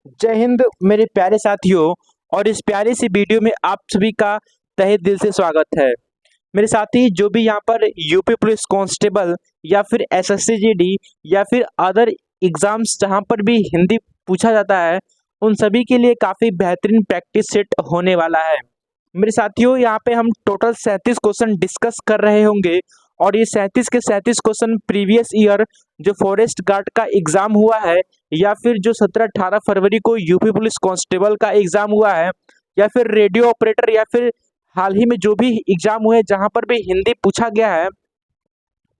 जय हिंद मेरे प्यारे साथियों। और इस प्यारे सी वीडियो में आप सभी का तहे दिल से स्वागत है। मेरे साथी जो भी यहाँ पर यूपी पुलिस कांस्टेबल या फिर एसएससी जीडी या फिर अदर एग्जाम्स जहाँ पर भी हिंदी पूछा जाता है, उन सभी के लिए काफ़ी बेहतरीन प्रैक्टिस सेट होने वाला है। मेरे साथियों, यहाँ पे हम टोटल 37 क्वेश्चन डिस्कस कर रहे होंगे और ये 37 के 37 क्वेश्चन प्रीवियस ईयर जो फॉरेस्ट गार्ड का एग्जाम हुआ है, या फिर जो 17-18 फरवरी को यूपी पुलिस कांस्टेबल का एग्जाम हुआ है, या फिर रेडियो ऑपरेटर, या फिर हाल ही में जो भी एग्जाम हुए जहां पर भी हिंदी पूछा गया है,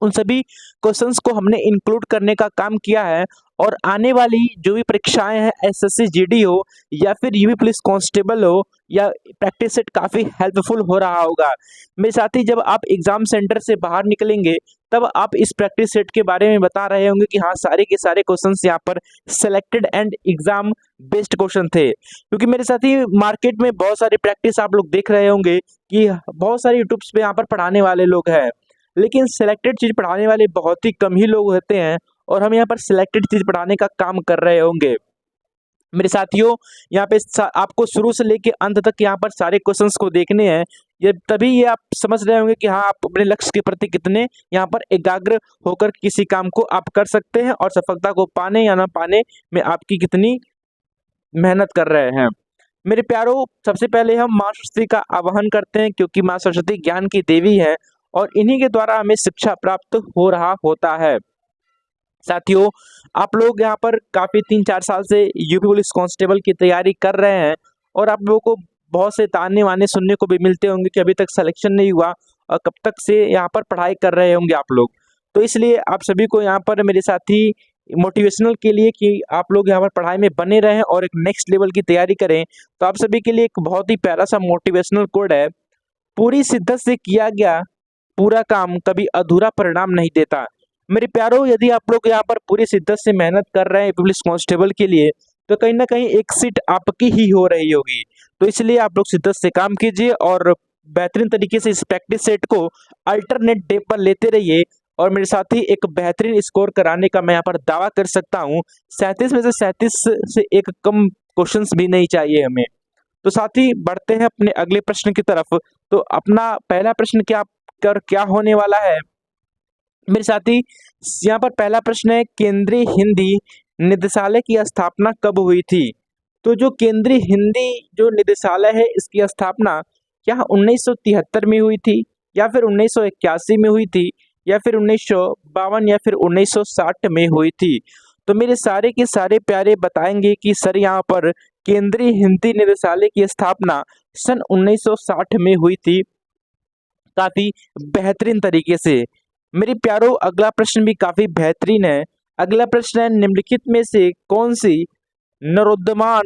उन सभी क्वेश्चंस को हमने इंक्लूड करने का काम किया है। और आने वाली जो भी परीक्षाएं हैं, एसएससी जीडी हो या फिर यूपी पुलिस कांस्टेबल हो, या प्रैक्टिस सेट काफ़ी हेल्पफुल हो रहा होगा। मेरे साथी, जब आप एग्जाम सेंटर से बाहर निकलेंगे तब आप इस प्रैक्टिस सेट के बारे में बता रहे होंगे कि हाँ, सारे के सारे क्वेश्चंस यहाँ पर selected and exam based question थे। क्योंकि मेरे साथी, मार्केट में बहुत सारी प्रैक्टिस आप लोग देख रहे होंगे कि बहुत सारे यूट्यूब्स पे यहाँ पर पढ़ाने वाले लोग हैं, लेकिन सिलेक्टेड चीज़ पढ़ाने वाले बहुत ही कम ही लोग होते हैं, और हम यहाँ पर सिलेक्टेड चीज़ पढ़ाने का काम कर रहे होंगे। मेरे साथियों, यहाँ पे आपको शुरू से लेके अंत तक यहाँ पर सारे क्वेश्चंस को देखने हैं। ये तभी ये आप समझ रहे होंगे कि हाँ, आप अपने लक्ष्य के प्रति कितने यहाँ पर एकाग्र होकर किसी काम को आप कर सकते हैं, और सफलता को पाने या ना पाने में आपकी कितनी मेहनत कर रहे हैं। मेरे प्यारों, सबसे पहले हम माँ सरस्वती का आवाहन करते हैं, क्योंकि माँ सरस्वती ज्ञान की देवी है और इन्हीं के द्वारा हमें शिक्षा प्राप्त हो रहा होता है। साथियों, आप लोग यहाँ पर काफ़ी 3-4 साल से यूपी पुलिस कांस्टेबल की तैयारी कर रहे हैं, और आप लोगों को बहुत से ताने वाने सुनने को भी मिलते होंगे कि अभी तक सिलेक्शन नहीं हुआ और कब तक से यहाँ पर पढ़ाई कर रहे होंगे आप लोग। तो इसलिए आप सभी को यहाँ पर मेरे साथी मोटिवेशनल के लिए कि आप लोग यहाँ पर पढ़ाई में बने रहें और एक नेक्स्ट लेवल की तैयारी करें, तो आप सभी के लिए एक बहुत ही प्यारा सा मोटिवेशनल कोड है। पूरी शिद्दत से किया गया पूरा काम कभी अधूरा परिणाम नहीं देता। मेरे प्यारों, यदि आप लोग यहाँ पर पूरी शिद्दत से मेहनत कर रहे हैं पुलिस कांस्टेबल के लिए, तो कहीं ना कहीं एक सीट आपकी ही हो रही होगी। तो इसलिए आप लोग शिद्दत से काम कीजिए और बेहतरीन तरीके से इस प्रैक्टिस सेट को अल्टरनेट डे पर लेते रहिए। और मेरे साथ ही एक बेहतरीन स्कोर कराने का मैं यहाँ पर दावा कर सकता हूँ। 37 में से 37 से एक कम क्वेश्चंस भी नहीं चाहिए हमें। तो साथ ही बढ़ते हैं अपने अगले प्रश्न की तरफ। तो अपना पहला प्रश्न क्या होने वाला है मेरे साथी? यहाँ पर पहला प्रश्न है, केंद्रीय हिंदी निदेशालय की स्थापना कब हुई थी? तो जो केंद्रीय हिंदी जो निदेशालय है, इसकी स्थापना क्या 1973 में हुई थी, या फिर 1981 में हुई थी, या फिर 1952, या फिर 1960 में हुई थी? तो मेरे सारे के सारे प्यारे बताएंगे कि सर, यहाँ पर केंद्रीय हिंदी निदेशालय की स्थापना सन 1960 में हुई थी, काफी बेहतरीन तरीके से। मेरे प्यारों, अगला प्रश्न भी काफी बेहतरीन है। अगला प्रश्न है, निम्नलिखित में से कौन सी नरोत्तमा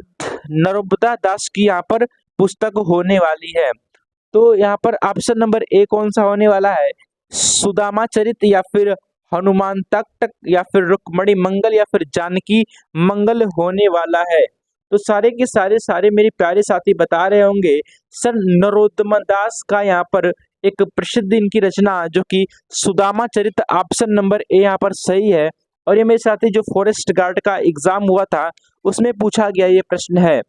नर्मदा दास की यहाँ पर पुस्तक होने वाली है? तो यहाँ पर ऑप्शन नंबर ए कौन सा होने वाला है? सुदामा चरित, या फिर हनुमान तक, या फिर रुक्मणी मंगल, या फिर जानकी मंगल होने वाला है? तो सारे के सारे सारे मेरे प्यारे साथी बता रहे होंगे सर, नरोत्तम दास का यहाँ पर एक प्रसिद्ध इनकी रचना जो कि सुदामा चरित, ऑप्शन नंबर ए यहाँ पर सही है। और ये मेरे साथी जो फॉरेस्ट गार्ड का एग्जाम हुआ था, उसमें पूछा गया ये प्रश्न है।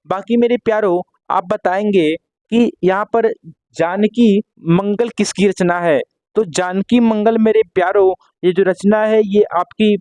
बाकी मेरे प्यारों, आप बताएंगे कि यहाँ पर जानकी मंगल किसकी रचना है? तो जानकी मंगल मेरे प्यारों, ये जो रचना है, ये आपकी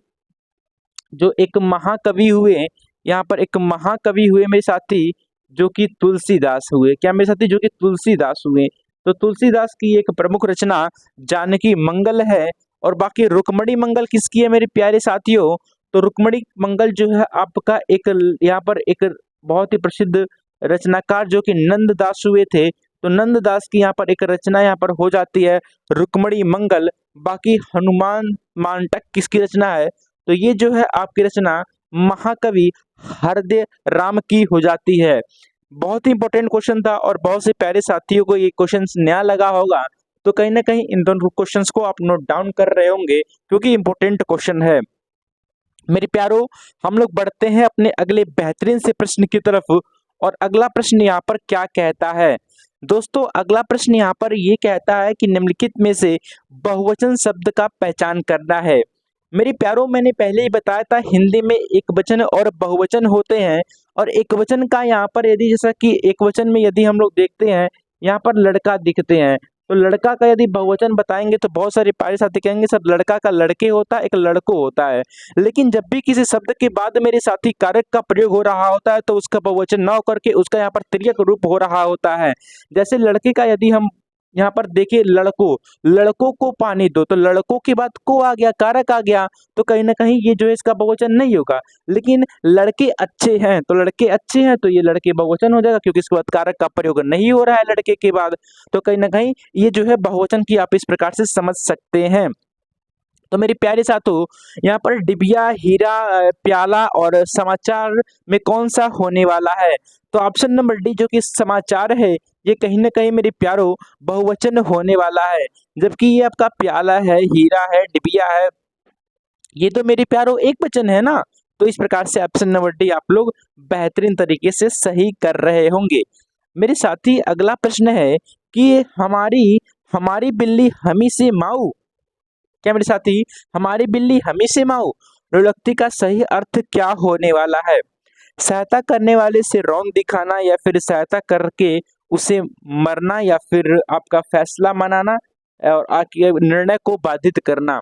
जो एक महाकवि हुए, यहाँ पर एक महाकवि हुए मेरे साथी, जो कि तुलसीदास हुए। क्या मेरे साथी? जो कि तुलसीदास हुए। तो तुलसीदास की एक प्रमुख रचना जानकी मंगल है। और बाकी रुक्मणी मंगल किसकी है मेरे प्यारे साथियों? तो रुक्मणी मंगल जो है आपका एक यहाँ पर एक बहुत ही प्रसिद्ध रचनाकार जो कि नंददास हुए थे। तो नंददास की यहाँ पर एक रचना यहाँ पर हो जाती है रुक्मणी मंगल। बाकी हनुमान मांटक किसकी रचना है? तो ये जो है आपकी रचना महाकवि हरदय राम की हो जाती है। बहुत ही इंपॉर्टेंट क्वेश्चन था, और बहुत से प्यारे साथियों को ये क्वेश्चन नया लगा होगा, तो कहीं ना कहीं इन दोनों क्वेश्चंस को आप नोट डाउन कर रहे होंगे, क्योंकि इंपॉर्टेंट क्वेश्चन है। मेरे प्यारों, हम लोग बढ़ते हैं अपने अगले बेहतरीन से प्रश्न की तरफ। और अगला प्रश्न यहाँ पर क्या कहता है दोस्तों? अगला प्रश्न यहाँ पर ये कहता है कि निम्नलिखित में से बहुवचन शब्द का पहचान करना है। मेरे प्यारों, मैंने पहले ही बताया था हिंदी में एकवचन और बहुवचन होते हैं। और एकवचन का यहाँ पर यदि जैसा कि एकवचन में यदि हम लोग देखते हैं, यहाँ पर लड़का दिखते हैं, तो लड़का का यदि बहुवचन बताएंगे तो बहुत सारे प्यारे साथी कहेंगे सर लड़का का लड़के होता है, एक लड़को होता है। लेकिन जब भी किसी शब्द के बाद मेरे साथी कारक का प्रयोग हो रहा होता है तो उसका बहुवचन न होकर के उसका यहाँ पर तिर्यक रूप हो रहा होता है। जैसे लड़के का यदि हम यहाँ पर देखिए लड़कों, लड़कों को पानी दो, तो लड़कों के बाद को आ गया, कारक आ गया, तो कहीं ना कहीं ये जो है इसका बहुवचन नहीं होगा। लेकिन लड़के अच्छे हैं, तो लड़के अच्छे हैं तो ये लड़के बहुवचन हो जाएगा, क्योंकि इसके बाद कारक का प्रयोग नहीं हो रहा है लड़के के बाद। तो कहीं ना कहीं ये जो है बहुवचन की आप इस प्रकार से समझ सकते हैं। तो मेरे प्यारे साथों, यहाँ पर डिबिया, हीरा, प्याला और समाचार में कौन सा होने वाला है? तो ऑप्शन नंबर डी जो कि समाचार है, ये कहीं ना कहीं मेरे प्यारों बहुवचन होने वाला है। जबकि ये आपका प्याला है, हीरा है, डिबिया है, ये तो मेरे प्यारों एक वचन है ना। तो इस प्रकार से ऑप्शन नंबर डी आप लोग बेहतरीन तरीके से सही कर रहे होंगे। मेरे साथी, अगला प्रश्न है कि हमारी हमारी बिल्ली हमी से माऊ, क्या मेरे साथी, हमारी बिल्ली हमी से माऊ, लोलुप्ति का सही अर्थ क्या होने वाला है? सहायता करने वाले से रौन दिखाना, या फिर सहायता करके उसे मरना, या फिर आपका फैसला मनाना और आपके निर्णय को बाधित करना।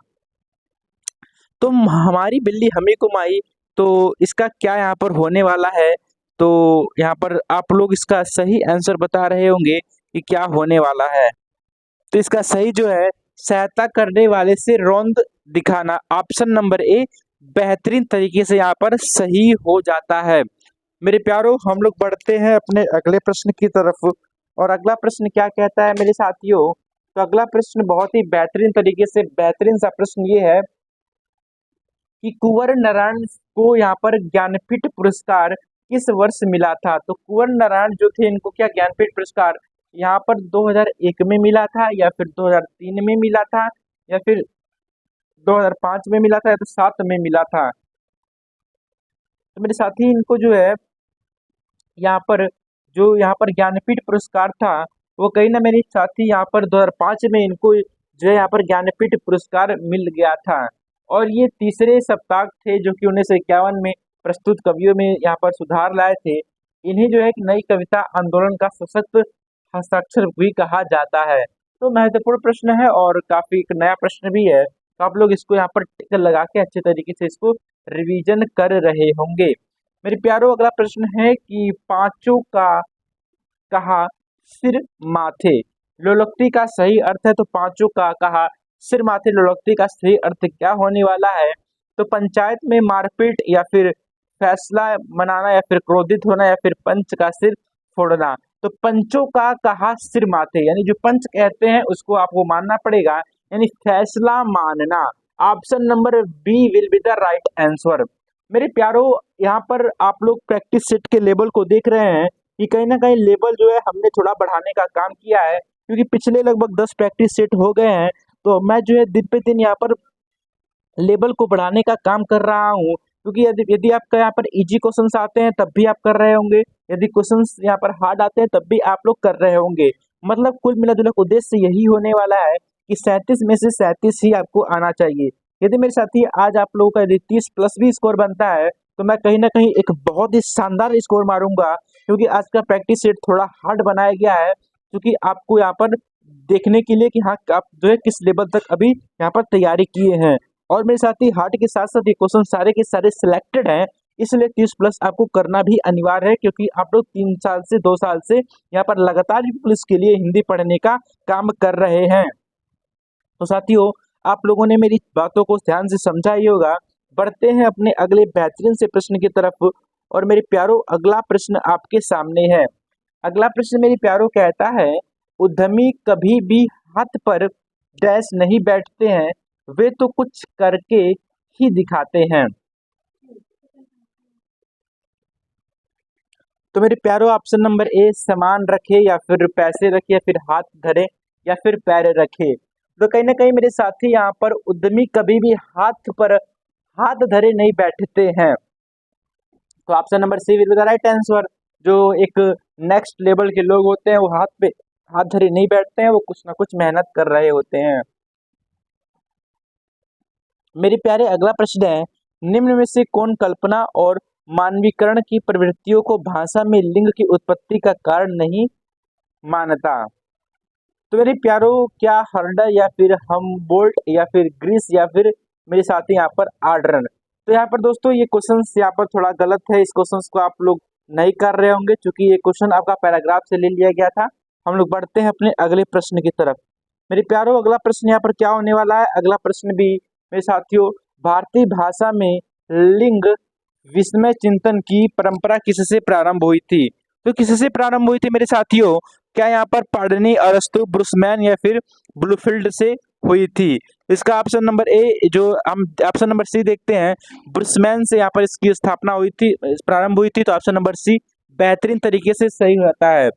तो हमारी बिल्ली हमें घुमाई, तो इसका क्या यहाँ पर होने वाला है? तो यहाँ पर आप लोग इसका सही आंसर बता रहे होंगे कि क्या होने वाला है। तो इसका सही जो है, सहायता करने वाले से रौंद दिखाना, ऑप्शन नंबर ए बेहतरीन तरीके से यहाँ पर सही हो जाता है। मेरे प्यारों, हम लोग बढ़ते हैं अपने अगले प्रश्न की तरफ। और अगला प्रश्न क्या कहता है मेरे साथियों? तो अगला प्रश्न बहुत ही बेहतरीन तरीके से, बेहतरीन सा प्रश्न ये है कि कुंवर नारायण को यहाँ पर ज्ञानपीठ पुरस्कार किस वर्ष मिला था? तो कुंवर नारायण जो थे, इनको क्या ज्ञानपीठ पुरस्कार यहाँ पर 2001 में मिला था, या फिर 2003 में मिला था, या फिर 2005 में मिला था, या तो 7 में मिला था? तो मेरे साथी, इनको जो है यहाँ पर यहाँ पर ज्ञानपीठ पुरस्कार था, वो कहीं ना मेरे साथी यहाँ पर 2005 में इनको जो है यहाँ पर ज्ञानपीठ पुरस्कार मिल गया था। और ये तीसरे सप्ताह थे जो कि 1951 में प्रस्तुत कवियों में यहाँ पर सुधार लाए थे। इन्हें जो है एक नई कविता आंदोलन का सशक्त हस्ताक्षर भी कहा जाता है। तो महत्वपूर्ण प्रश्न है और काफी एक नया प्रश्न भी है, तो आप लोग इसको यहाँ पर टिक लगा के अच्छे तरीके से इसको रिवीजन कर रहे होंगे। मेरे प्यारों, अगला प्रश्न है कि पांचों का कहा सिर माथे लोलोक्ति का सही अर्थ है। तो पांचों का कहा सिर माथे लोलोक्ति का सही अर्थ क्या होने वाला है? तो पंचायत में मारपीट, या फिर फैसला मनाना, या फिर क्रोधित होना, या फिर पंच का सिर फोड़ना। तो पंचों का कहा सिर माथे, यानी जो पंच कहते हैं उसको आपको मानना पड़ेगा, यानी फैसला मानना। Option number b will be the right answer. मेरे प्यारों, यहाँ पर आप लोग प्रैक्टिस सेट के लेवल को देख रहे हैं कि कहीं ना कहीं लेवल जो है हमने थोड़ा बढ़ाने का काम किया है, क्योंकि पिछले लगभग 10 प्रैक्टिस सेट हो गए हैं। तो मैं जो है दिन पे दिन यहाँ पर लेवल को बढ़ाने का काम कर रहा हूँ, क्योंकि यदि यदि आपका यहाँ पर इजी क्वेश्चंस आते हैं तब भी आप कर रहे होंगे, यदि क्वेश्चंस यहाँ पर हार्ड आते हैं तब भी आप लोग कर रहे होंगे। मतलब कुल मिला जुला उद्देश्य यही होने वाला है कि 37 में से 37 ही आपको आना चाहिए। यदि मेरे साथी आज आप लोगों का यदि 30 प्लस भी स्कोर बनता है तो मैं कहीं ना कहीं एक बहुत ही शानदार स्कोर मारूंगा, क्योंकि आज का प्रैक्टिस सेट थोड़ा हार्ड बनाया गया है, क्योंकि आपको यहाँ पर देखने के लिए कि हाँ आप जो है किस लेवल तक अभी यहाँ पर तैयारी किए हैं। और मेरे साथ ही हार्ट के साथ साथ ये क्वेश्चन सारे के सारे सिलेक्टेड हैं, इसलिए 30 प्लस आपको करना भी अनिवार्य है, क्योंकि आप लोग 3 साल से 2 साल से यहाँ पर लगातार पुलिस के लिए हिंदी पढ़ने का काम कर रहे हैं। तो साथियों, आप लोगों ने मेरी बातों को ध्यान से समझा ही होगा। बढ़ते हैं अपने अगले बेहतरीन से प्रश्न की तरफ। और मेरे प्यारों, अगला प्रश्न आपके सामने है। अगला प्रश्न मेरे प्यारों कहता है, उद्यमी कभी भी हाथ पर डैश नहीं बैठते हैं, वे तो कुछ करके ही दिखाते हैं। तो मेरे प्यारों, ऑप्शन नंबर ए सामान रखे, या फिर पैसे रखे, या फिर हाथ धरे, या फिर पैर रखे। तो कहीं ना कहीं मेरे साथी यहाँ पर उद्यमी कभी भी हाथ पर हाथ धरे नहीं बैठते हैं। तो option number c will be the right answer. जो एक नेक्स्ट लेवल के लोग होते हैं वो हाथ पे हाथ धरे नहीं बैठते हैं, वो कुछ ना कुछ मेहनत कर रहे होते हैं। मेरे प्यारे अगला प्रश्न है, निम्न में से कौन कल्पना और मानवीकरण की प्रवृत्तियों को भाषा में लिंग की उत्पत्ति का कारण नहीं मानता? तो मेरे प्यारो, क्या हर्डर या फिर हमबोल्ट या फिर ग्रीस या फिर मेरे साथी यहाँ पर आर्डरन? तो यहाँ पर दोस्तों ये क्वेश्चन यहाँ पर थोड़ा गलत है, इस क्वेश्चन को आप लोग नहीं कर रहे होंगे क्योंकि ये क्वेश्चन आपका पैराग्राफ से ले लिया गया था। हम लोग बढ़ते हैं अपने अगले प्रश्न की तरफ। मेरे प्यारो, अगला प्रश्न यहाँ पर क्या होने वाला है? अगला प्रश्न भी मेरे साथियों, भारतीय भाषा में लिंग विस्मय चिंतन की परंपरा किससे प्रारंभ हुई थी? तो किससे प्रारंभ हुई थी मेरे साथियों? क्या यहाँ पर पाणिनि, अरस्तु, ब्रुसमैन या फिर ब्लूफील्ड से हुई थी? इसका ऑप्शन नंबर ए, जो हम ऑप्शन नंबर सी देखते हैं, ब्रुसमैन से यहाँ पर इसकी स्थापना हुई थी, प्रारंभ हुई थी। तो ऑप्शन नंबर सी बेहतरीन तरीके से सही होता है।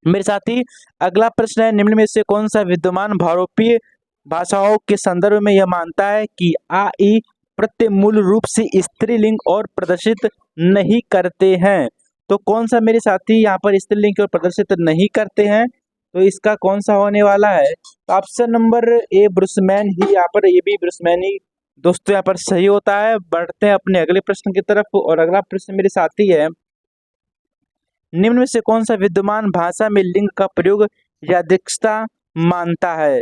मेरे साथी अगला प्रश्न है, निम्न में से कौन सा विद्यमान भारोपीय भाषाओं के संदर्भ में यह मानता है कि आ ई प्रत्यय मूल रूप से स्त्रीलिंग और प्रदर्शित नहीं करते हैं? तो कौन सा मेरे साथी यहाँ पर स्त्रीलिंग और प्रदर्शित नहीं करते हैं? तो इसका कौन सा होने वाला है? तो ऑप्शन नंबर ए ब्रुसमैन ही, यहाँ पर ये भी ब्रुसमैन ही दोस्तों यहाँ पर सही होता है। बढ़ते हैं अपने अगले प्रश्न की तरफ, और अगला प्रश्न मेरे साथी है, निम्न में से कौन सा विद्यमान भाषा में लिंग का प्रयोग यादृच्छिकता मानता है?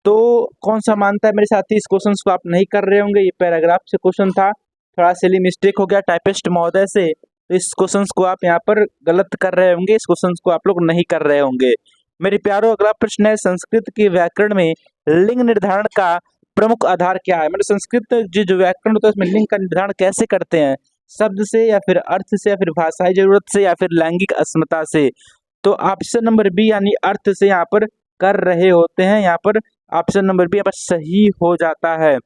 तो कौन सा मानता है मेरे साथी? इस क्वेश्चन को आप नहीं कर रहे होंगे, ये पैराग्राफ से क्वेश्चन था, थोड़ा सिली मिस्टेक हो गया टाइपिस्ट महोदय से, तो इस क्वेश्चन को आप यहाँ पर गलत कर रहे होंगे, इस क्वेश्चन को आप लोग नहीं कर रहे होंगे। मेरे प्यारो अगला प्रश्न है, संस्कृत के व्याकरण में लिंग निर्धारण का प्रमुख आधार क्या है? मतलब संस्कृत जो व्याकरण होता है उसमें लिंग का निर्धारण कैसे करते हैं? शब्द से या फिर अर्थ से या फिर भाषाई जरूरत से या फिर लैंगिक अस्मिता से? तो ऑप्शन नंबर बी यानी अर्थ से यहाँ पर कर रहे होते हैं, यहाँ पर ऑप्शन नंबर बी यहाँ पर सही हो जाता है।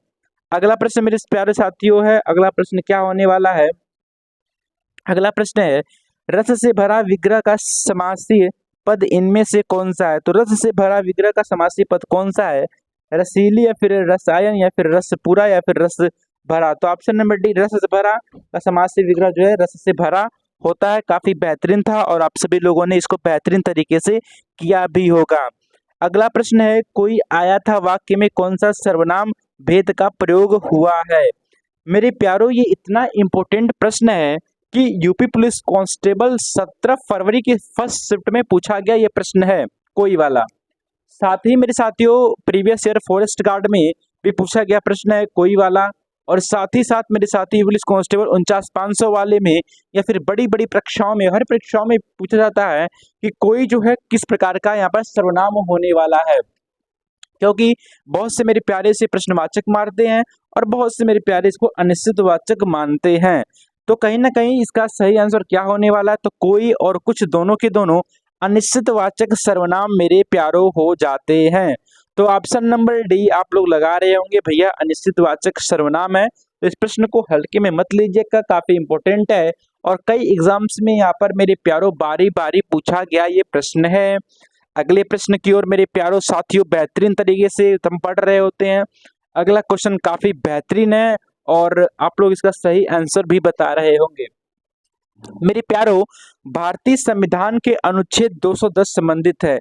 अगला प्रश्न मेरे प्यारे साथियों है, अगला प्रश्न क्या होने वाला है? अगला प्रश्न है, रस से भरा विग्रह का समासीय पद इनमें से कौन सा है? तो रस से भरा विग्रह का समासीय पद कौन सा है? रसीली या फिर रसायन या फिर रस पूरा या फिर रस भरा? तो ऑप्शन नंबर डी रस से भरा का समासीय विग्रह जो है रस से भरा होता है। काफी बेहतरीन था और आप सभी लोगों ने इसको बेहतरीन तरीके से किया भी होगा। अगला प्रश्न है, कोई आया था वाक्य में कौन सा सर्वनाम भेद का प्रयोग हुआ है? मेरे प्यारो, ये इतना इम्पोर्टेंट प्रश्न है कि यूपी पुलिस कांस्टेबल 17 फरवरी की फर्स्ट शिफ्ट में पूछा गया ये प्रश्न है, कोई वाला। साथ ही मेरे साथियों प्रीवियस ईयर फॉरेस्ट गार्ड में भी पूछा गया प्रश्न है, कोई वाला। और साथ ही साथ मेरे साथी पुलिस कांस्टेबल 49,500 वाले में या फिर बड़ी बड़ी परीक्षाओं में, हर परीक्षाओं में पूछा जाता है कि कोई जो है किस प्रकार का यहाँ पर सर्वनाम होने वाला है, क्योंकि बहुत से मेरे प्यारे से प्रश्नवाचक मारते हैं और बहुत से मेरे प्यारे इसको अनिश्चितवाचक मानते हैं। तो कहीं ना कहीं इसका सही आंसर क्या होने वाला है? तो कोई और कुछ दोनों के दोनों अनिश्चितवाचक सर्वनाम मेरे प्यारो हो जाते हैं। तो ऑप्शन नंबर डी आप लोग लगा रहे होंगे भैया अनिश्चितवाचक सर्वनाम है, तो इस प्रश्न को हल्के में मत लीजिएगा, काफी इंपॉर्टेंट है और कई एग्जाम्स में यहाँ पर मेरे प्यारो बारी बारी पूछा गया ये प्रश्न है। अगले प्रश्न की ओर मेरे प्यारो साथियों बेहतरीन तरीके से हम पढ़ रहे होते हैं। अगला क्वेश्चन काफी बेहतरीन है और आप लोग इसका सही आंसर भी बता रहे होंगे। मेरे प्यारो, भारतीय संविधान के अनुच्छेद 210 संबंधित है।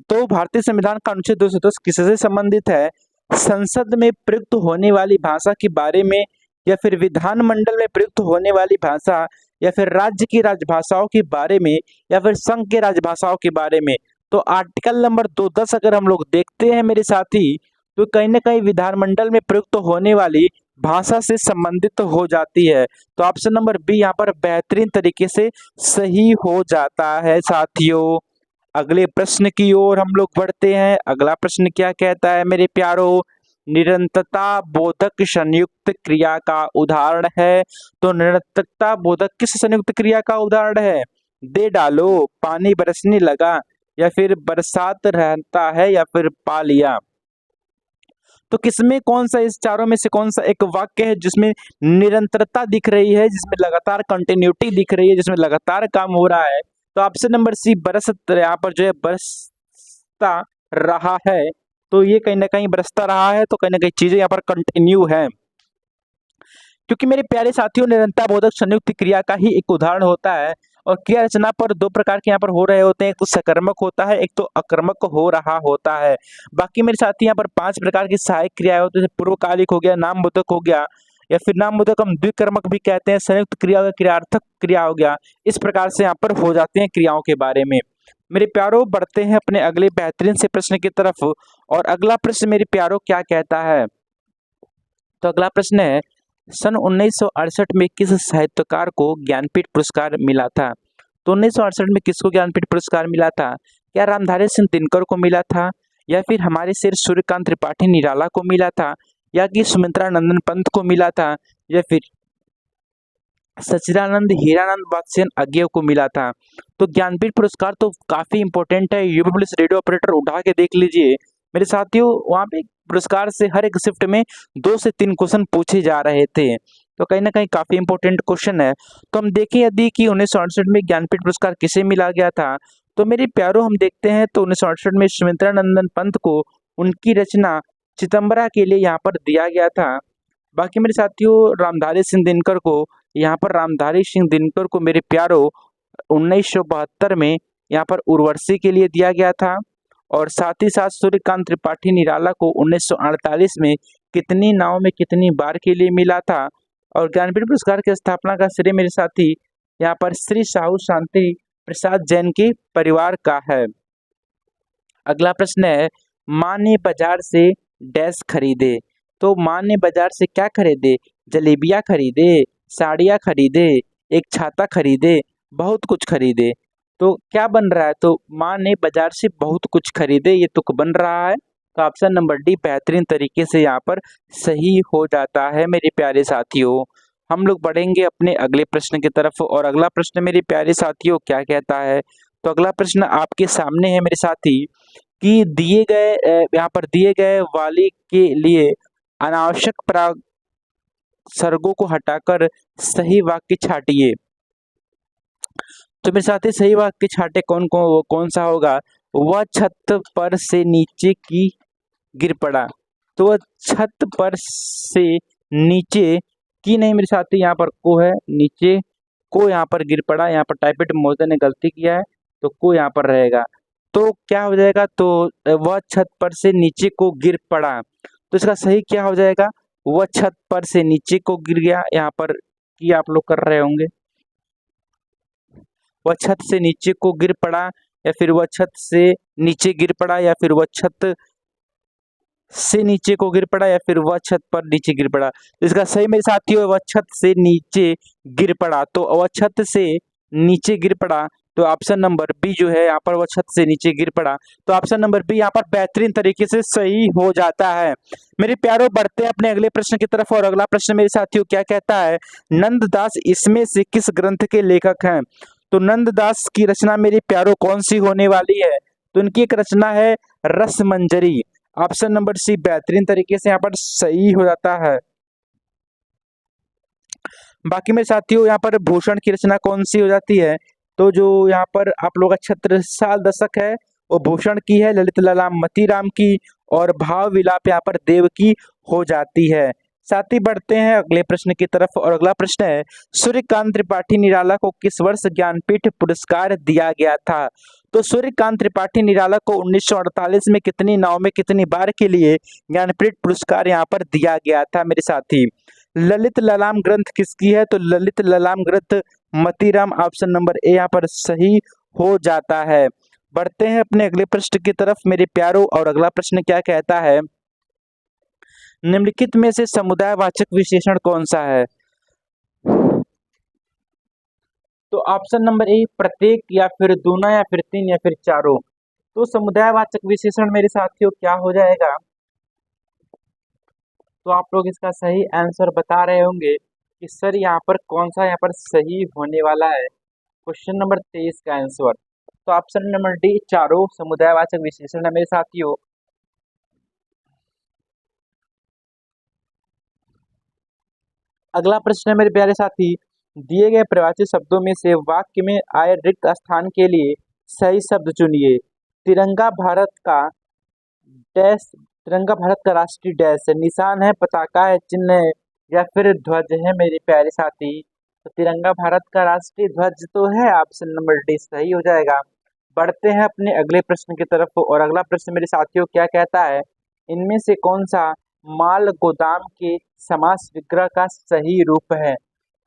तो भारतीय संविधान का अनुच्छेद 210 किससे संबंधित है? संसद में प्रयुक्त होने वाली भाषा के बारे में, या फिर विधानमंडल में प्रयुक्त होने वाली भाषा, या फिर राज्य की राजभाषाओं के बारे में, या फिर संघ के राजभाषाओं के बारे में? तो आर्टिकल नंबर 210 अगर हम लोग देखते हैं मेरे साथी, तो कहीं ना कहीं विधानमंडल में प्रयुक्त होने वाली भाषा से संबंधित हो जाती है। तो ऑप्शन नंबर बी यहाँ पर बेहतरीन तरीके से सही हो जाता है साथियों। अगले प्रश्न की ओर हम लोग बढ़ते हैं। अगला प्रश्न क्या कहता है मेरे प्यारो? निरंतरता बोधक संयुक्त क्रिया का उदाहरण है। तो निरंतरता बोधक किस संयुक्त क्रिया का उदाहरण है? दे डालो, पानी बरसने लगा, या फिर बरसात रहता है, या फिर पा लिया? तो किसमें कौन सा, इस चारों में से कौन सा एक वाक्य है जिसमें निरंतरता दिख रही है, जिसमें लगातार कंटिन्यूटी दिख रही है, जिसमें लगातार काम हो रहा है? तो ऑप्शन नंबर सी बरस, यहाँ पर जो है बरसता रहा है, तो ये कहीं ना कहीं बरसता रहा है, तो कहीं ना कहीं चीजें यहाँ पर कंटिन्यू है। क्योंकि मेरे प्यारे साथियों निरंतर बोधक संयुक्त क्रिया का ही एक उदाहरण होता है और क्रिया रचना पर दो प्रकार के यहाँ पर हो रहे होते हैं, एक तो सकर्मक होता है, एक तो अकर्मक हो रहा होता है। बाकी मेरे साथी यहाँ पर 5 प्रकार की सहायक क्रियाएं होती है, जैसे पूर्वकालिक हो गया, नामबोधक हो गया, या फिर नामबोधक हम द्विकर्मक भी कहते हैं, संयुक्त क्रिया का क्रियार्थक क्रिया हो गया। इस प्रकार से यहाँ पर हो जाते हैं क्रियाओं के बारे में। मेरे प्यारों, बढ़ते हैं अपने अगले बेहतरीन से प्रश्न की तरफ। और अगला प्रश्न मेरे प्यारों क्या कहता है, तो अगला प्रश्न है, सन 1968 में किस साहित्यकार को ज्ञानपीठ पुरस्कार मिला था? तो 1968 में किसको ज्ञानपीठ पुरस्कार मिला था? क्या रामधारी सिंह दिनकर को मिला था, या फिर हमारे शेर सूर्यकांत त्रिपाठी निराला को मिला था, या कि सुमित्रा नंदन पंत को मिला था, या फिर सच्चिदानंद हीरानंद बख्शियन अज्ञेय को मिला था? तो ज्ञानपीठ पुरस्कार तो काफी इंपॉर्टेंट है, यूपी पुलिस रेडियो ऑपरेटर उठा के देख लीजिए मेरे साथियों, वहाँ पे पुरस्कार से हर एक शिफ्ट में 2 से 3 क्वेश्चन पूछे जा रहे थे, तो कहीं ना कहीं काफी इंपॉर्टेंट क्वेश्चन है। तो हम देखें यदि कि 1968 में ज्ञानपीठ पुरस्कार किसे मिला गया था, तो मेरे प्यारों हम देखते हैं तो 1968 में सुमित्रा नंदन पंत को उनकी रचना चिदम्बरा के लिए यहाँ पर दिया गया था। बाकी मेरे साथियों, रामधारी सिंह दिनकर को यहाँ पर रामधारी सिंह दिनकर को मेरे प्यारों 1972 में यहाँ पर उर्वशी के लिए दिया गया था। और साथ ही साथ सूर्यकांत त्रिपाठी निराला को 1948 में कितनी नाव में कितनी बार के लिए मिला था। और ज्ञानपीठ पुरस्कार की स्थापना का श्रेय मेरे साथी यहाँ पर श्री साहू शांति प्रसाद जैन के परिवार का है। अगला प्रश्न है, माँ ने बाजार से डैश खरीदे। तो माँ ने बाजार से क्या खरीदे? जलेबियाँ खरीदे, साड़ियाँ खरीदे, एक छाता खरीदे, बहुत कुछ खरीदे। तो क्या बन रहा है? तो माँ ने बाजार से बहुत कुछ खरीदे, ये तुक बन रहा है। तो ऑप्शन नंबर डी बेहतरीन तरीके से यहाँ पर सही हो जाता है मेरे प्यारे साथियों। हम लोग बढ़ेंगे अपने अगले प्रश्न की तरफ, और अगला प्रश्न मेरे प्यारे साथियों क्या कहता है, तो अगला प्रश्न आपके सामने है मेरे साथी, कि दिए गए यहाँ पर दिए गए वाली के लिए अनावश्यक सर्गों को हटाकर सही वाक्य छाटिए। तो मेरे साथ ही सही वाक्य छाटे कौन सा होगा? वह छत पर से नीचे की गिर पड़ा। तो वह छत पर से नीचे की नहीं मेरे साथी, यहाँ पर को है, नीचे को यहाँ पर गिर पड़ा। यहाँ पर टाइपिस्ट महोदय ने गलती किया है, तो को यहाँ पर रहेगा। तो क्या हो जाएगा? तो वह छत पर से नीचे को गिर पड़ा। तो इसका सही क्या हो जाएगा? वह छत पर से नीचे को गिर गया। यहाँ पर की आप लोग कर रहे होंगे, वह छत से नीचे को गिर पड़ा, या फिर वह छत से नीचे गिर पड़ा, या फिर वह छत से नीचे को गिर पड़ा, या फिर वह छत पर नीचे गिर पड़ा। तो इसका सही मेरे साथियों वह छत से नीचे गिर पड़ा। तो वह छत से नीचे गिर पड़ा, तो ऑप्शन नंबर बी जो है यहाँ पर वह छत से नीचे गिर पड़ा। तो ऑप्शन नंबर बी यहाँ पर बेहतरीन तरीके से सही हो जाता है। मेरे प्यारों, बढ़ते हैं अपने अगले प्रश्न की तरफ, और अगला प्रश्न मेरे साथियों क्या कहता है, नंददास इसमें से किस ग्रंथ के लेखक हैं? तो नंददास की रचना मेरे प्यारों कौन सी होने वाली है? तो इनकी एक रचना है रसमंजरी। ऑप्शन नंबर सी बेहतरीन तरीके से यहाँ पर सही हो जाता है। बाकी मेरे साथियों, यहाँ पर भूषण की रचना कौन सी हो जाती है? तो जो यहाँ पर आप लोग का छत्रसाल दशक है वो भूषण की है, ललित ललाम मतीराम की, और भाव विलाप यहाँ पर देव की हो जाती है। साथ ही बढ़ते हैं अगले प्रश्न की तरफ, और अगला प्रश्न है, सूर्यकांत त्रिपाठी निराला को किस वर्ष ज्ञानपीठ पुरस्कार दिया गया था? तो सूर्यकांत त्रिपाठी निराला को 1948 में कितनी नाव में कितनी बार के लिए ज्ञानपीठ पुरस्कार यहाँ पर दिया गया था मेरे साथी? ललित ललाम ग्रंथ किसकी है? तो ललित ललाम ग्रंथ मतीराम, ऑप्शन नंबर ए यहाँ पर सही हो जाता है। बढ़ते हैं अपने अगले प्रश्न की तरफ मेरे प्यारों, और अगला प्रश्न क्या कहता है, निम्नलिखित में से समुदायवाचक विशेषण कौन सा है? तो ऑप्शन नंबर ए प्रत्येक, या फिर दोनों, या फिर तीन, या फिर चारों। तो समुदायवाचक विशेषण मेरे साथियों क्या हो जाएगा? तो आप लोग इसका सही आंसर बता रहे होंगे कि सर यहाँ पर कौन सा यहाँ पर सही होने वाला है, क्वेश्चन नंबर 23 का आंसर। तो ऑप्शन नंबर डी चारों समुदायवाचक विशेषण है मेरे साथियों। अगला प्रश्न है मेरे प्यारे साथी, दिए गए प्रवाची शब्दों में से वाक्य में आए रिक्त स्थान के लिए सही शब्द चुनिए। तिरंगा भारत का डैश, तिरंगा भारत का राष्ट्रीय डैश है, निशान है, पताका है, चिन्ह है, या फिर ध्वज है मेरे प्यारे साथी। तो तिरंगा भारत का राष्ट्रीय ध्वज तो है, ऑप्शन नंबर डी सही हो जाएगा। बढ़ते हैं अपने अगले प्रश्न की तरफ, और अगला प्रश्न मेरे साथियों क्या कहता है, इनमें से कौन सा माल गोदाम के समास विग्रह का सही रूप है।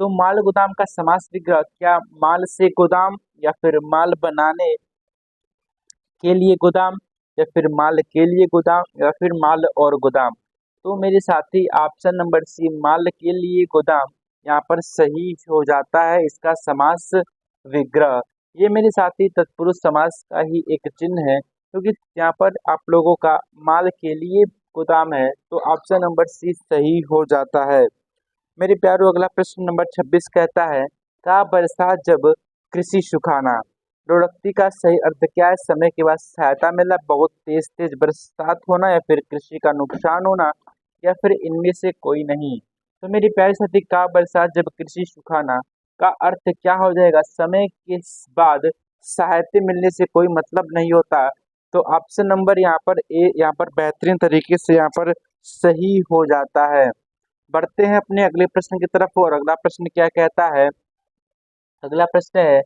तो माल गोदाम का समास विग्रह क्या माल से गोदाम, या फिर माल बनाने के लिए गोदाम, या फिर माल के लिए गोदाम, या फिर माल और गोदाम। तो मेरे साथी ऑप्शन नंबर सी माल के लिए गोदाम यहाँ पर सही हो जाता है इसका समास विग्रह। ये मेरे साथी तत्पुरुष समास का ही एक चिन्ह है, क्योंकि यहाँ पर आप लोगों का माल के लिए गोदाम है, तो ऑप्शन नंबर सी सही हो जाता है। मेरे प्यारों अगला प्रश्न नंबर 26 कहता है, का बरसात जब कृषि सुखाना। प्रोडक्टी का सही अर्थ क्या है, समय के बाद सहायता मिलना, बहुत तेज तेज बरसात होना, या फिर कृषि का नुकसान होना, या फिर इनमें से कोई नहीं। तो मेरी प्यारी साथी का बरसात जब कृषि सुखाना का अर्थ क्या हो जाएगा, समय के बाद सहायता मिलने से कोई मतलब नहीं होता। तो ऑप्शन नंबर यहाँ पर ए यहाँ पर बेहतरीन तरीके से यहाँ पर सही हो जाता है। बढ़ते हैं अपने अगले प्रश्न की तरफ, और अगला प्रश्न क्या कहता है, अगला प्रश्न है,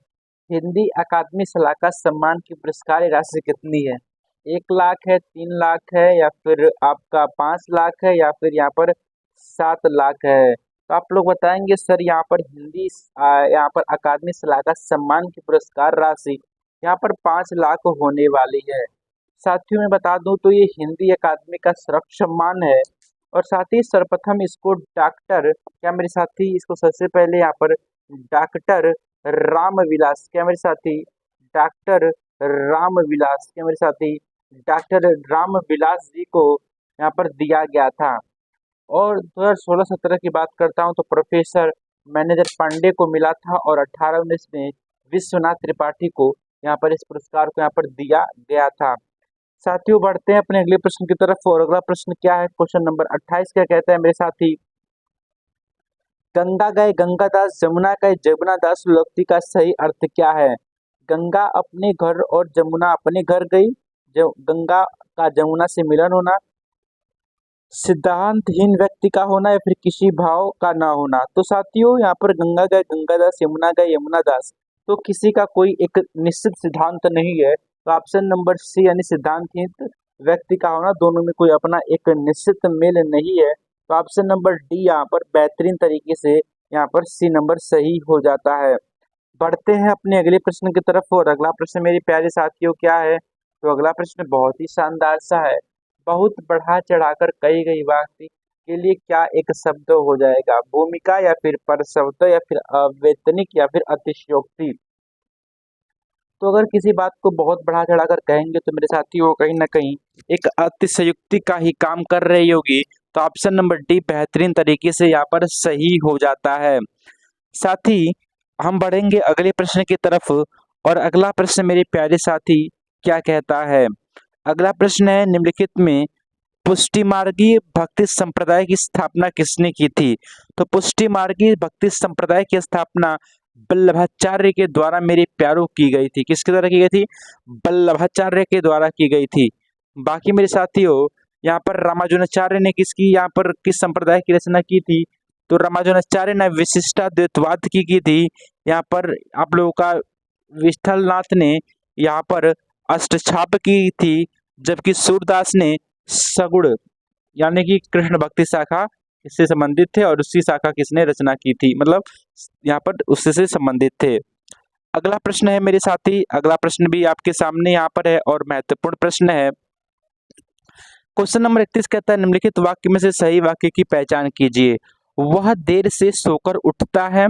हिंदी अकादमी सलाहकार सम्मान की पुरस्कार राशि कितनी है। 1 लाख है, 3 लाख है, या फिर आपका 5 लाख है, या फिर यहाँ पर 7 लाख है। तो आप लोग बताएंगे सर यहाँ पर हिंदी यहाँ पर अकादमी सलाहकार सम्मान की पुरस्कार राशि यहाँ पर 5 लाख होने वाली है। साथियों में बता दूं तो ये हिंदी अकादमी का सर्वोच्च सम्मान है, और साथ ही सर्वप्रथम इसको डॉक्टर क्या मेरे साथी इसको सबसे पहले यहाँ पर डॉक्टर रामविलास क्या मेरे साथी डॉक्टर रामविलास क्या मेरे साथी डॉक्टर रामविलास जी को यहाँ पर दिया गया था। और 2016-17 की बात करता हूँ तो प्रोफेसर मैनेजर पांडे को मिला था, और 18-19 में विश्वनाथ त्रिपाठी को यहाँ पर इस पुरस्कार को यहाँ पर दिया गया था। साथियों बढ़ते हैं अपने अगले प्रश्न की तरफ, और अगला प्रश्न क्या है, क्वेश्चन नंबर 28 क्या कहता है मेरे साथी, गंगा गए गंगादास जमुना गए जमुनादास लोकती का सही अर्थ क्या है। गंगा अपने घर और जमुना अपने घर गई, जो गंगा का जमुना से मिलन होना, सिद्धांतहीन व्यक्ति का होना, या फिर किसी भाव का ना होना। तो साथियों यहाँ पर गंगा गए गंगादास यमुना गए यमुनादास, तो किसी का कोई एक निश्चित सिद्धांत नहीं है। तो ऑप्शन नंबर सी यानी सिद्धांतहीन व्यक्ति का होना, दोनों में कोई अपना एक निश्चित मेल नहीं है। तो ऑप्शन नंबर डी यहाँ पर बेहतरीन तरीके से यहाँ पर सी नंबर सही हो जाता है। बढ़ते हैं अपने अगले प्रश्न की तरफ, और अगला प्रश्न मेरे प्यारे साथियों क्या है, तो अगला प्रश्न बहुत ही शानदार सा है, बहुत बढ़ा चढ़ाकर कही गई वाक्य के लिए क्या एक शब्द हो जाएगा, भूमिका, या फिर परशब्द, या फिर अवैतनिक, या फिर अतिशयोक्ति। तो अगर किसी बात को बहुत बढ़ा चढ़ाकर कहेंगे तो मेरे साथी वो कहीं ना कहीं एक अतिशयोक्ति का ही काम कर रही होगी। तो ऑप्शन नंबर डी बेहतरीन तरीके से यहाँ पर सही हो जाता है। साथ ही हम बढ़ेंगे अगले प्रश्न की तरफ, और अगला प्रश्न मेरे प्यारे साथी क्या कहता है, अगला प्रश्न है, निम्नलिखित में पुष्टिमार्गी भक्ति संप्रदाय की स्थापना किसने की थी। तो पुष्टिमार्गी भक्ति संप्रदाय की स्थापना वल्लभाचार्य के द्वारा मेरे प्यारों की गई थी। किसके द्वारा की गई थी, वल्लभाचार्य के द्वारा की गई थी। बाकी मेरे साथियों यहाँ पर रामानुजाचार्य ने किसकी यहाँ पर किस संप्रदाय की रचना की थी, तो रामानुजाचार्य ने विशिष्टाद्वैतवाद की थी। यहाँ पर आप लोगों का विठलनाथ ने यहाँ पर अष्टछाप की थी, जबकि सूरदास ने सगुण यानी कि कृष्ण भक्ति शाखा इससे संबंधित थे, और उसी शाखा किसने रचना की थी, मतलब यहाँ पर उससे से संबंधित थे। अगला प्रश्न है मेरे साथी, अगला प्रश्न भी आपके सामने यहाँ पर है और महत्वपूर्ण प्रश्न है। क्वेश्चन नंबर 31 कहता है, निम्नलिखित वाक्य में से सही वाक्य की पहचान कीजिए। वह देर से सोकर उठता है,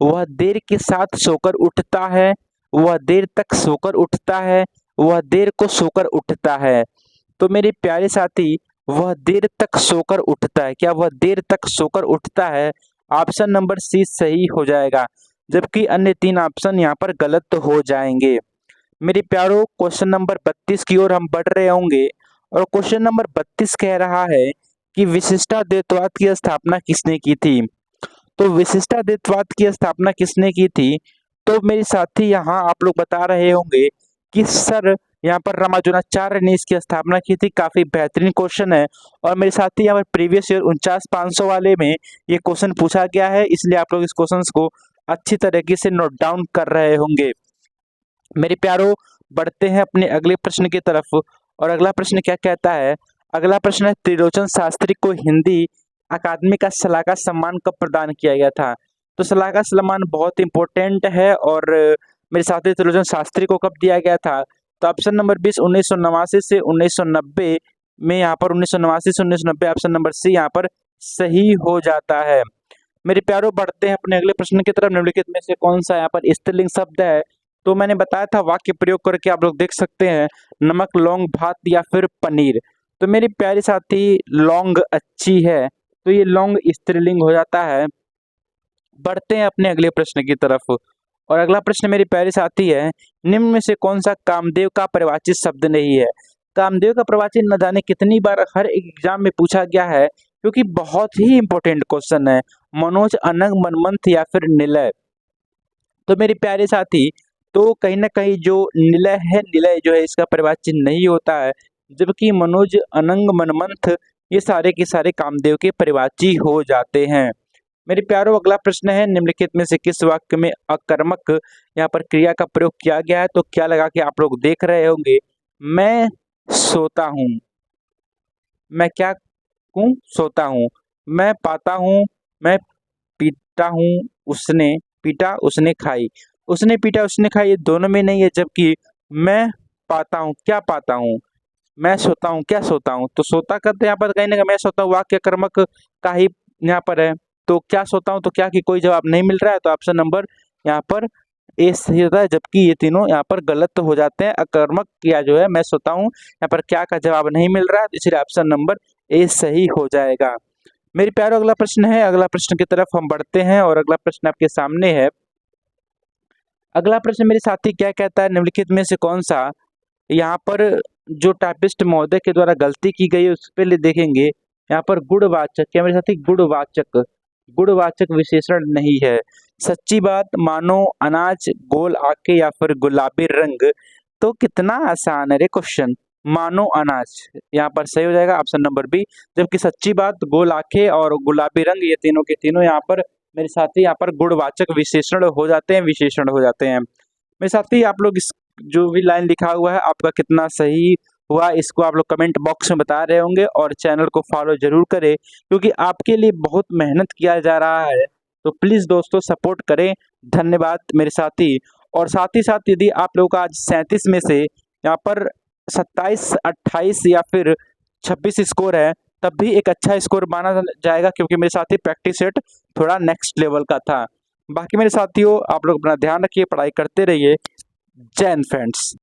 वह देर के साथ सोकर उठता है, वह देर तक सोकर उठता है, वह देर को सोकर उठता है। तो मेरे प्यारे साथी वह देर तक सोकर उठता है, क्या वह देर तक सोकर उठता है, ऑप्शन नंबर सी सही हो जाएगा, जबकि अन्य 3 ऑप्शन यहाँ पर गलत हो जाएंगे। मेरे प्यारों क्वेश्चन नंबर 32 की ओर हम बढ़ रहे होंगे, और क्वेश्चन नंबर 32 कह रहा है कि विशिष्टाद्वैतवाद की स्थापना किसने की थी। तो विशिष्टाद्वैतवाद की स्थापना किसने की थी, तो मेरे साथी यहाँ आप लोग बता रहे होंगे कि सर यहाँ पर रामानुजाचार्य ने इसकी स्थापना की थी। काफी बेहतरीन क्वेश्चन है, और मेरे साथी यहाँ पर प्रीवियस ईयर 49,500 वाले में ये क्वेश्चन पूछा गया है, इसलिए आप लोग इस क्वेश्चन को अच्छी तरीके से नोट डाउन कर रहे होंगे। मेरे प्यारों, बढ़ते हैं अपने अगले प्रश्न की तरफ। और अगला प्रश्न क्या कहता है? अगला प्रश्न है, त्रिलोचन शास्त्री को हिंदी अकादमी का सलाहकार सम्मान कब प्रदान किया गया था? तो सलाहकार सम्मान बहुत इंपॉर्टेंट है। और मेरे साथी, त्रिलोचन शास्त्री को कब दिया गया था? तो ऑप्शन नंबर 20 1989 से 1990 में, यहाँ पर 1989 से 1990 ऑप्शन नंबर सी यहाँ पर सही हो जाता है। मेरे प्यारों, बढ़ते हैं अपने अगले प्रश्न की तरफ। निम्नलिखित में से कौन सा यहाँ पर स्त्रीलिंग शब्द है? तो मैंने बताया था, वाक्य प्रयोग करके आप लोग देख सकते हैं, नमक, लौंग, भात या फिर पनीर। तो मेरी प्यारी साथी, लौंग अच्छी है, तो ये लौंग स्त्रीलिंग हो जाता है। बढ़ते हैं अपने अगले प्रश्न की तरफ। और अगला प्रश्न मेरी प्यारी साथी है, निम्न में से कौन सा कामदेव का परिभाषित शब्द नहीं है? कामदेव का परिभाषित न जाने कितनी बार हर एक एग्जाम में पूछा गया है, क्योंकि बहुत ही इंपॉर्टेंट क्वेश्चन है। मनोज, अनंग, मनमंथ या फिर निलय? तो मेरी प्यारे साथी, तो कहीं ना कहीं जो निलय है, निलय जो है इसका परिभाषित नहीं होता है, जबकि मनोज, अनंग, मनमंथ ये सारे के सारे कामदेव के परिभाषी हो जाते हैं। मेरे प्यारों, अगला प्रश्न है, निम्नलिखित में से किस वाक्य में अकर्मक यहाँ पर क्रिया का प्रयोग किया गया है? तो क्या लगा कि आप लोग देख रहे होंगे, मैं सोता हूँ, मैं क्या हूँ? सोता हूँ। मैं पाता हूँ, मैं पीटा हूँ, उसने पीटा, उसने खाई। उसने पीटा, उसने खाई, ये दोनों में नहीं है, जबकि मैं पाता हूँ, क्या पाता हूँ? मैं सोता हूँ, क्या सोता हूँ? तो सोता करते यहाँ पर कहीं ना कहीं मैं सोता हूँ वाक्य कर्मक का ही यहाँ पर है। तो क्या सोता हूँ, तो क्या की कोई जवाब नहीं मिल रहा है, तो ऑप्शन नंबर यहाँ पर ए सही होता है, जबकि ये तीनों यहाँ पर गलत हो जाते हैं। अकर्मक क्रिया जो है मैं सोता हूँ, यहाँ पर क्या का जवाब नहीं मिल रहा है, इसलिए ऑप्शन नंबर ए सही हो जाएगा। मेरे प्यारो, अगला प्रश्न है, अगला प्रश्न की तरफ हम बढ़ते हैं। और अगला प्रश्न आपके सामने है। अगला प्रश्न मेरे साथी क्या कहता है, निम्नलिखित में से कौन सा यहाँ पर जो टाइपिस्ट महोदय के द्वारा गलती की गई है उस पहले देखेंगे। यहाँ पर गुणवाचक, क्या मेरे साथी? गुणवाचक, गुणवाचक विशेषण नहीं है। सच्ची बात, मानो, अनाज, गोल आंखें या फिर गुलाबी रंग? तो कितना आसान है रे क्वेश्चन। मानो, अनाज यहाँ पर सही हो जाएगा, ऑप्शन नंबर बी। जबकि सच्ची बात, गोल आंखें और गुलाबी रंग, ये तीनों के तीनों यहाँ पर मेरे साथी यहाँ पर गुणवाचक विशेषण हो जाते हैं, विशेषण हो जाते हैं। मेरे साथी, आप लोग इस जो भी लाइन लिखा हुआ है आपका कितना सही हुआ, इसको आप लोग कमेंट बॉक्स में बता रहे होंगे। और चैनल को फॉलो जरूर करें, क्योंकि आपके लिए बहुत मेहनत किया जा रहा है। तो प्लीज़ दोस्तों सपोर्ट करें। धन्यवाद मेरे साथी। और साथ ही साथ, यदि आप लोगों का आज 37 में से यहाँ पर 27, 28 या फिर 26 स्कोर है, तब भी एक अच्छा स्कोर माना जाएगा, क्योंकि मेरे साथी प्रैक्टिस सेट थोड़ा नेक्स्ट लेवल का था। बाकी मेरे साथियों, आप लोग अपना ध्यान रखिए, पढ़ाई करते रहिए। जय हिंद फ्रेंड्स।